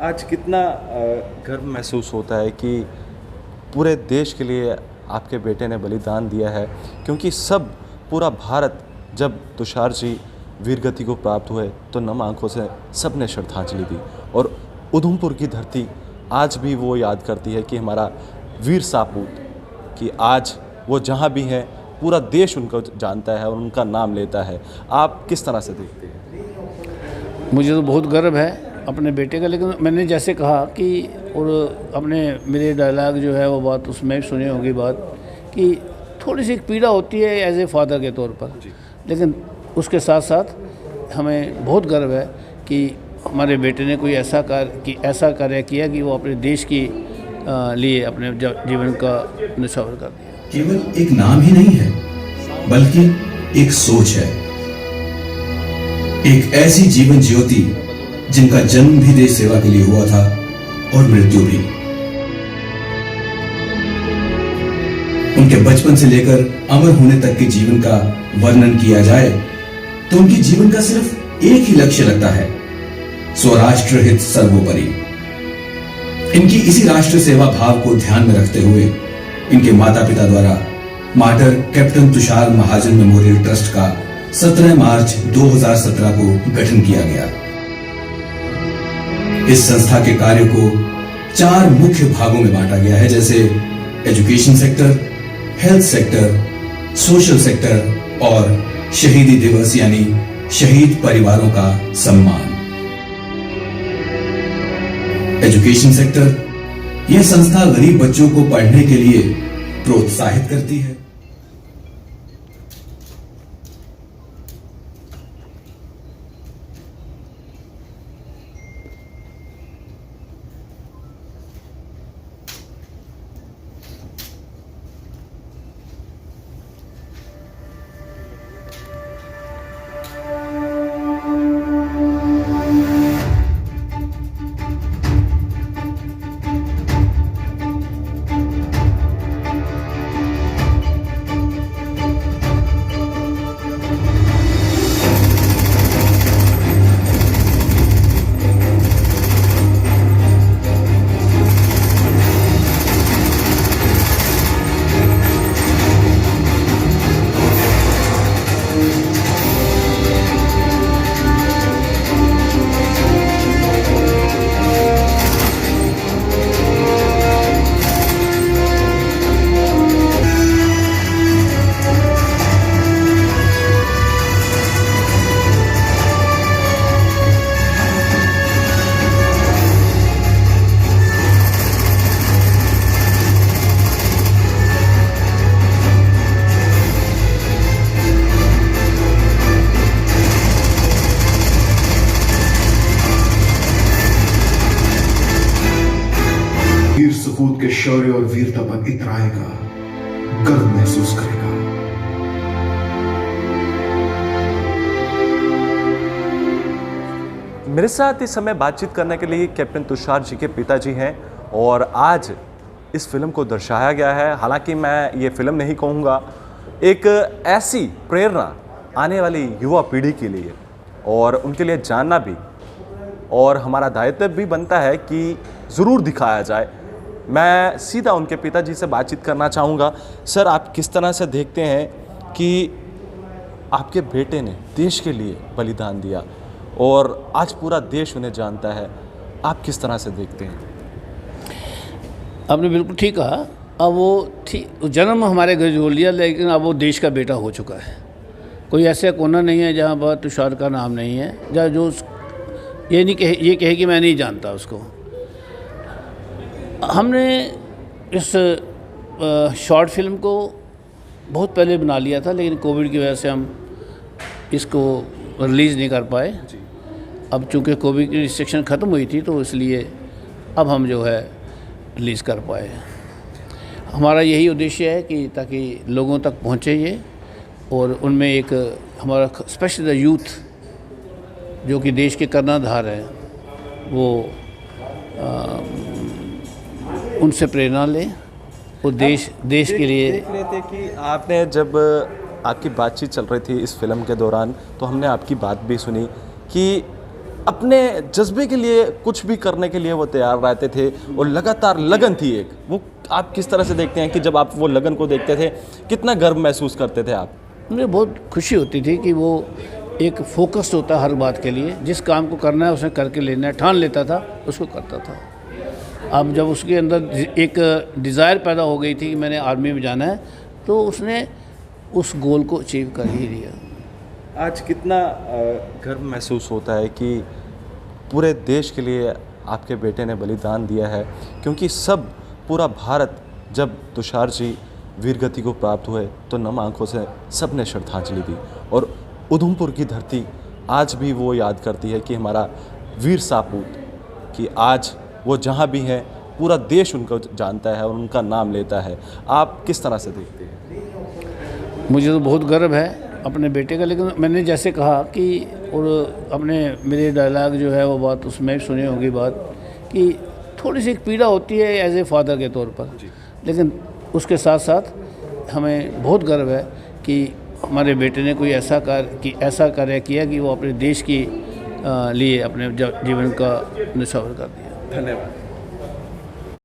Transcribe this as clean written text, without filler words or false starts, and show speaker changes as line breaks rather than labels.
आज कितना गर्व महसूस होता है कि पूरे देश के लिए आपके बेटे ने बलिदान दिया है, क्योंकि सब पूरा भारत जब तुषार जी वीरगति को प्राप्त हुए तो नम आंखों से सब ने श्रद्धांजलि दी। और उधमपुर की धरती आज भी वो याद करती है कि हमारा वीर सापूत, कि आज वो जहाँ भी हैं पूरा देश उनको जानता है और उनका नाम लेता है। आप किस तरह से देखते हैं?
मुझे तो बहुत गर्व है अपने बेटे का, लेकिन मैंने जैसे कहा कि और अपने मेरे डायलॉग जो है वो बात उसमें सुनी होगी बात कि थोड़ी सी एक पीड़ा होती है एज ए फादर के तौर पर, लेकिन उसके साथ साथ हमें बहुत गर्व है कि हमारे बेटे ने कोई ऐसा कार्य किया कि वो अपने देश की लिए अपने जीवन का निछावर कर दिया।
केवल एक नाम ही नहीं है बल्कि एक सोच है, एक ऐसी जीवन ज्योति जिनका जन्म भी देश सेवा के लिए हुआ था और मृत्यु भी। उनके बचपन से लेकर अमर होने तक के जीवन का वर्णन किया जाए तो उनके जीवन का सिर्फ एक ही लक्ष्य लगता है, स्वराष्ट्र हित सर्वोपरि। इनकी इसी राष्ट्र सेवा भाव को ध्यान में रखते हुए इनके माता पिता द्वारा मार्टर कैप्टन तुषार महाजन मेमोरियल ट्रस्ट का 17 मार्च 2017 को गठन किया गया। इस संस्था के कार्य को 4 मुख्य भागों में बांटा गया है, जैसे education sector, health sector, social sector और शहीदी दिवस यानी शहीद परिवारों का सम्मान। एजुकेशन सेक्टर, यह संस्था गरीब बच्चों को पढ़ने के लिए प्रोत्साहित करती है।
वीर सपूत के शौर्य और वीरता पर इतराएगा, गर्व महसूस करेगा।
मेरे साथ इस समय बातचीत करने के लिए कैप्टन तुषार जी के पिताजी हैं और आज इस फिल्म को दर्शाया गया है। हालांकि मैं ये फिल्म नहीं कहूँगा, एक ऐसी प्रेरणा आने वाली युवा पीढ़ी के लिए और उनके लिए जानना भी और हमारा दायित्व भी बनता है कि ज़रूर दिखाया जाए। मैं सीधा उनके पिताजी से बातचीत करना चाहूँगा। सर, आप किस तरह से देखते हैं कि आपके बेटे ने देश के लिए बलिदान दिया और आज पूरा देश उन्हें जानता है, आप किस तरह से देखते हैं?
आपने बिल्कुल ठीक कहा। अब वो जन्म हमारे घर जोड़ लिया, लेकिन अब वो देश का बेटा हो चुका है। कोई ऐसा कोना नहीं है जहाँ पर तुषार का नाम नहीं है, जहाँ जो ये कहे कि मैं नहीं जानता उसको। हमने इस शॉर्ट फिल्म को बहुत पहले बना लिया था, लेकिन कोविड की वजह से हम इसको रिलीज़ नहीं कर पाए। अब चूँकि कोविड की रिस्ट्रिक्शन ख़त्म हुई थी तो इसलिए अब हम जो है रिलीज़ कर पाए। हमारा यही उद्देश्य है कि ताकि लोगों तक पहुँचे ये, और उनमें एक हमारा स्पेशल यूथ जो कि देश के कर्णधार हैं वो उनसे प्रेरणा लें और देश के लिए।
देख रहे थे कि आपने जब आपकी बातचीत चल रही थी इस फिल्म के दौरान, तो हमने आपकी बात भी सुनी कि अपने जज्बे के लिए कुछ भी करने के लिए वो तैयार रहते थे और लगातार लगन थी एक। वो आप किस तरह से देखते हैं कि जब आप वो लगन को देखते थे कितना गर्व महसूस करते थे आप?
मुझे बहुत खुशी होती थी कि वो एक फोकस्ड होता हर बात के लिए, जिस काम को करना है उसने करके लेना है, ठान लेता था, उसको करता था। अब जब उसके अंदर एक डिज़ायर पैदा हो गई थी कि मैंने आर्मी में जाना है, तो उसने उस गोल को अचीव कर ही लिया।
आज कितना गर्व महसूस होता है कि पूरे देश के लिए आपके बेटे ने बलिदान दिया है, क्योंकि पूरा भारत जब तुषार जी वीरगति को प्राप्त हुए तो नम आंखों से सब ने श्रद्धांजलि दी और उधमपुर की धरती आज भी वो याद करती है कि हमारा वीर सापूत, कि आज वो जहाँ भी हैं पूरा देश उनको जानता है और उनका नाम लेता है। आप किस तरह से देखते हैं?
मुझे तो बहुत गर्व है अपने बेटे का, लेकिन मैंने जैसे कहा कि और अपने मेरे डायलॉग जो है वो बात उसमें सुनी होगी बात कि थोड़ी सी एक पीड़ा होती है एज ए फादर के तौर पर, लेकिन उसके साथ साथ हमें बहुत गर्व है कि हमारे बेटे ने कोई ऐसा कार्य किया कि वो अपने देश की लिए अपने जीवन का निछावर कर दिया।
धन्यवाद।